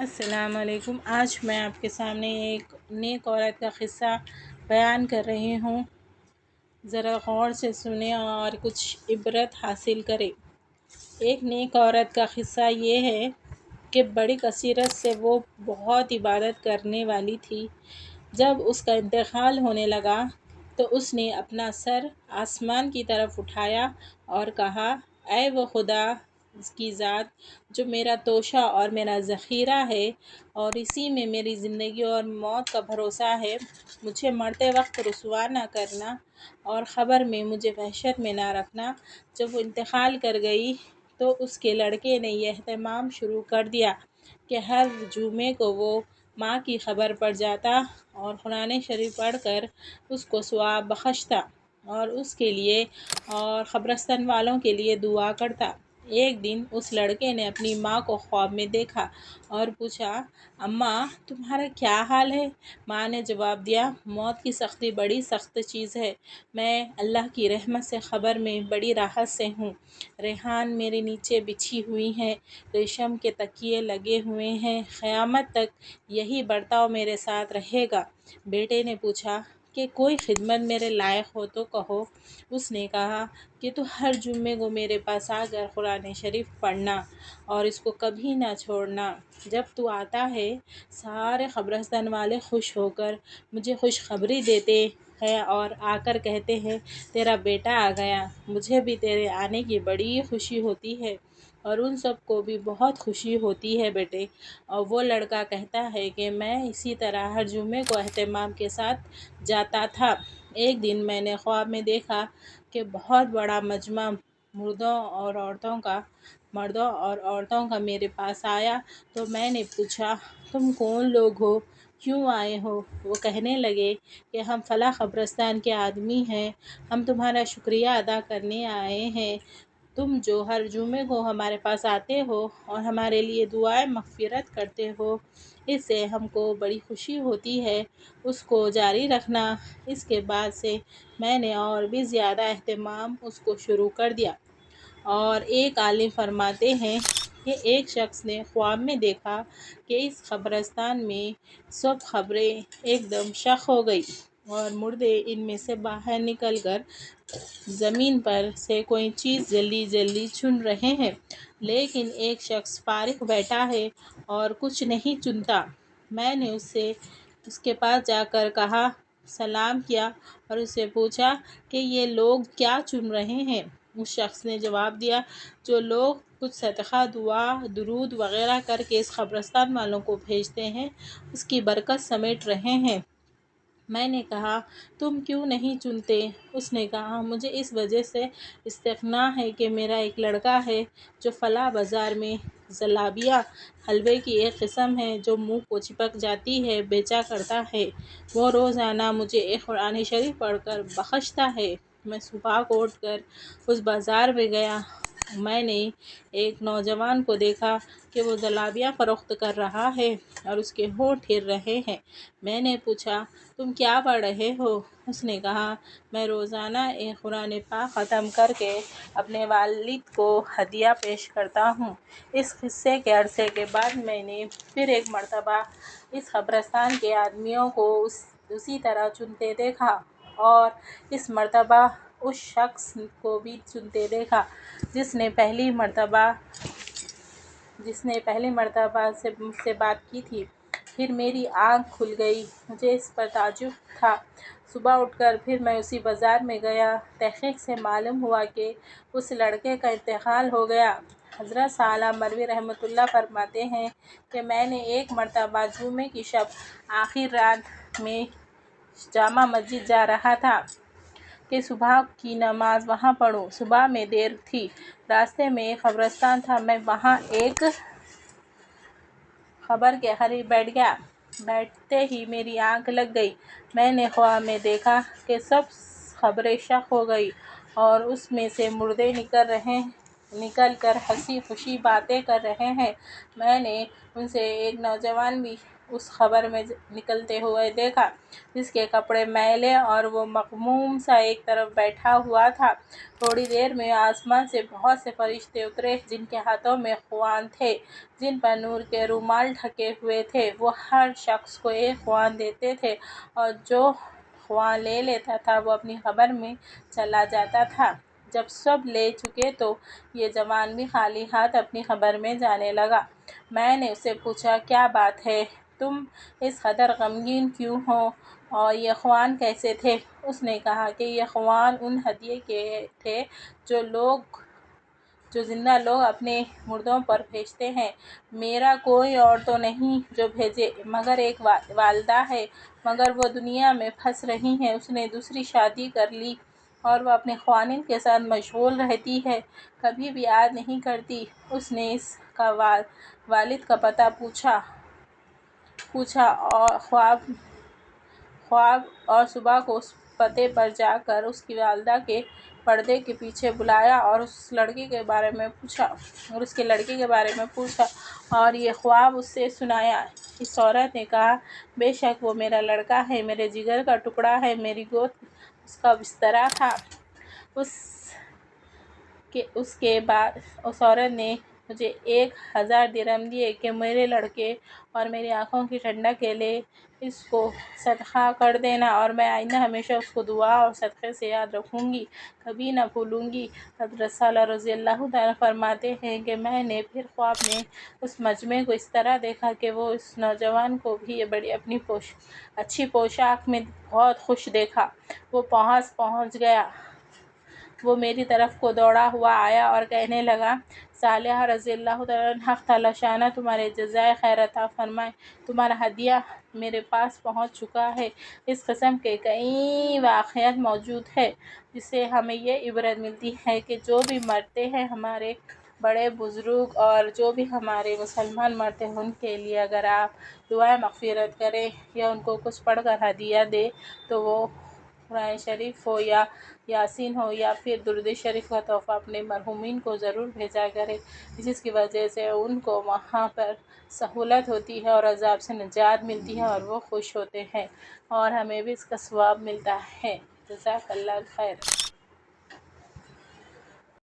السلام علیکم۔ آج میں آپ کے سامنے ایک نیک عورت کا قصہ بیان کر رہی ہوں، ذرا غور سے سنیں اور کچھ عبرت حاصل کریں۔ ایک نیک عورت کا قصہ یہ ہے کہ بڑی کثرت سے وہ بہت عبادت کرنے والی تھی۔ جب اس کا انتقال ہونے لگا تو اس نے اپنا سر آسمان کی طرف اٹھایا اور کہا، اے وہ خدا کی ذات جو میرا توشہ اور میرا ذخیرہ ہے اور اسی میں میری زندگی اور موت کا بھروسہ ہے، مجھے مرتے وقت رسوا نہ کرنا اور قبر میں مجھے وحشت میں نہ رکھنا۔ جب وہ انتقال کر گئی تو اس کے لڑکے نے یہ اہتمام شروع کر دیا کہ ہر جمعے کو وہ ماں کی قبر پر جاتا اور قرآن شریف پڑھ کر اس کو ثواب بخشتا اور اس کے لیے اور قبرستان والوں کے لیے دعا کرتا۔ ایک دن اس لڑکے نے اپنی ماں کو خواب میں دیکھا اور پوچھا، اماں تمہارا کیا حال ہے؟ ماں نے جواب دیا، موت کی سختی بڑی سخت چیز ہے، میں اللہ کی رحمت سے قبر میں بڑی راحت سے ہوں، ریحان میرے نیچے بچھی ہوئی ہیں، ریشم کے تکیے لگے ہوئے ہیں، قیامت تک یہی برتاؤ میرے ساتھ رہے گا۔ بیٹے نے پوچھا کہ کوئی خدمت میرے لائق ہو تو کہو۔ اس نے کہا کہ تو ہر جمعے کو میرے پاس آ کر قرآن شریف پڑھنا اور اس کو کبھی نہ چھوڑنا۔ جب تو آتا ہے سارے قبرستان والے خوش ہو کر مجھے خوشخبری دیتے ہیں اور آ کر کہتے ہیں تیرا بیٹا آ گیا، مجھے بھی تیرے آنے کی بڑی خوشی ہوتی ہے اور ان سب کو بھی بہت خوشی ہوتی ہے بیٹے۔ اور وہ لڑکا کہتا ہے کہ میں اسی طرح ہر جمعے کو اہتمام کے ساتھ جاتا تھا۔ ایک دن میں نے خواب میں دیکھا کہ بہت بڑا مجمع مردوں اور عورتوں کا میرے پاس آیا تو میں نے پوچھا، تم کون لوگ ہو؟ کیوں آئے ہو؟ وہ کہنے لگے کہ ہم فلاں قبرستان کے آدمی ہیں، ہم تمہارا شکریہ ادا کرنے آئے ہیں، تم جو ہر جمعے کو ہمارے پاس آتے ہو اور ہمارے لیے دعائیں مغفرت کرتے ہو، اس سے ہم کو بڑی خوشی ہوتی ہے، اس کو جاری رکھنا۔ اس کے بعد سے میں نے اور بھی زیادہ اہتمام اس کو شروع کر دیا۔ اور ایک عالم فرماتے ہیں کہ ایک شخص نے خواب میں دیکھا کہ اس قبرستان میں سب قبریں ایک دم شق ہو گئی اور مردے ان میں سے باہر نکل کر زمین پر سے کوئی چیز جلدی جلدی چن رہے ہیں، لیکن ایک شخص فارغ بیٹھا ہے اور کچھ نہیں چنتا۔ میں نے اس کے پاس جا کر کہا، سلام کیا اور اس سے پوچھا کہ یہ لوگ کیا چن رہے ہیں؟ اس شخص نے جواب دیا، جو لوگ کچھ صدقہ، دعا، درود وغیرہ کر کے اس قبرستان والوں کو بھیجتے ہیں، اس کی برکت سمیٹ رہے ہیں۔ میں نے کہا، تم کیوں نہیں چنتے؟ اس نے کہا، مجھے اس وجہ سے استغنا ہے کہ میرا ایک لڑکا ہے جو فلاں بازار میں زلابیہ حلوے کی ایک قسم ہے جو منہ کو چپک جاتی ہے بیچا کرتا ہے، وہ روزانہ مجھے ایک قرآن شریف پڑھ کر بخشتا ہے۔ میں صبح کو اٹھ کر اس بازار میں گیا، میں نے ایک نوجوان کو دیکھا کہ وہ زلابیہ فروخت کر رہا ہے اور اس کے ہونٹ ہل رہے ہیں۔ میں نے پوچھا، تم کیا پڑھ رہے ہو؟ اس نے کہا، میں روزانہ ایک قرآن پاک ختم کر کے اپنے والد کو ہدیہ پیش کرتا ہوں۔ اس قصے کے عرصے کے بعد میں نے پھر ایک مرتبہ اس قبرستان کے آدمیوں کو اسی طرح چنتے دیکھا اور اس مرتبہ اس شخص کو بھی چنتے دیکھا جس نے پہلی مرتبہ سے مجھ سے بات کی تھی۔ پھر میری آنکھ کھل گئی، مجھے اس پر تعجب تھا۔ صبح اٹھ کر پھر میں اسی بازار میں گیا۔ تحقیق سے معلوم ہوا کہ اس لڑکے کا انتقال ہو گیا۔ حضرت سالہ مروی رحمۃ اللہ فرماتے ہیں کہ میں نے ایک مرتبہ جمعے کی شب آخر رات میں جامع مسجد جا رہا تھا کہ صبح کی نماز وہاں پڑھوں۔ صبح میں دیر تھی، راستے میں ایک قبرستان تھا، میں وہاں ایک قبر کے قریب بیٹھ گیا۔ بیٹھتے ہی میری آنکھ لگ گئی، میں نے خواب میں دیکھا کہ سب قبریں شق ہو گئی اور اس میں سے مردے نکل کر ہنسی خوشی باتیں کر رہے ہیں۔ میں نے ان سے ایک نوجوان بھی اس خبر میں نکلتے ہوئے دیکھا جس کے کپڑے میلے اور وہ مغموم سا ایک طرف بیٹھا ہوا تھا۔ تھوڑی دیر میں آسمان سے بہت سے فرشتے اترے جن کے ہاتھوں میں خوان تھے، جن پر نور کے رومال ڈھکے ہوئے تھے۔ وہ ہر شخص کو ایک خوان دیتے تھے اور جو خوان لے لیتا تھا وہ اپنی قبر میں چلا جاتا تھا۔ جب سب لے چکے تو یہ جوان بھی خالی ہاتھ اپنی قبر میں جانے لگا۔ میں نے اس سے پوچھا، کیا بات ہے؟ تم اس قدر غمگین کیوں ہو اور یہ خوان کیسے تھے؟ اس نے کہا کہ یہ خوان ان ہدیے کے تھے جو زندہ لوگ اپنے مردوں پر بھیجتے ہیں۔ میرا کوئی اور تو نہیں جو بھیجے، مگر ایک والدہ ہے، مگر وہ دنیا میں پھنس رہی ہے۔ اس نے دوسری شادی کر لی اور وہ اپنے خواندن کے ساتھ مشغول رہتی ہے، کبھی بھی یاد نہیں کرتی۔ اس نے اس کا والد کا پتہ پوچھا اور خواب اور صبح کو اس پتے پر جا کر اس کی والدہ کے پردے کے پیچھے بلایا اور اس کے لڑکے کے بارے میں پوچھا اور یہ خواب اس سے سنایا۔ اس عورت نے کہا، بے شک وہ میرا لڑکا ہے، میرے جگر کا ٹکڑا ہے، میری گود اس کا بستر تھا۔ اس کے بعد اس عورت نے مجھے 1000 درہم دیے کہ میرے لڑکے اور میری آنکھوں کی ٹھنڈک کے لیے اس کو صدقہ کر دینا اور میں آئندہ ہمیشہ اس کو دعا اور صدقے سے یاد رکھوں گی، کبھی نہ بھولوں گی۔ حضرت صالح رضی اللہ عنہ فرماتے ہیں کہ میں نے پھر خواب میں اس مجمع کو اس طرح دیکھا کہ وہ اس نوجوان کو بھی بڑی اپنی اچھی پوشاک میں بہت خوش دیکھا۔ وہ پہنچ گیا، وہ میری طرف کو دوڑا ہوا آیا اور کہنے لگا، صالح رضی اللہ عنہ، حق تعالی شانہ تمہارے جزائے خیر عطا فرمائے، تمہارا ہدیہ میرے پاس پہنچ چکا ہے۔ اس قسم کے کئی واقعات موجود ہیں جس سے ہمیں یہ عبرت ملتی ہے کہ جو بھی مرتے ہیں ہمارے بڑے بزرگ اور جو بھی ہمارے مسلمان مرتے ہیں ان کے لیے اگر آپ دعائے مغفرت کریں یا ان کو کچھ پڑھ کر ہدیہ دیں تو وہ قرآن شریف ہو یا یاسین ہو یا پھر درود شریف کا تحفہ اپنے مرحومین کو ضرور بھیجا کرے، جس کی وجہ سے ان کو وہاں پر سہولت ہوتی ہے اور عذاب سے نجات ملتی ہے اور وہ خوش ہوتے ہیں اور ہمیں بھی اس کا ثواب ملتا ہے۔ جزاک اللہ خیر۔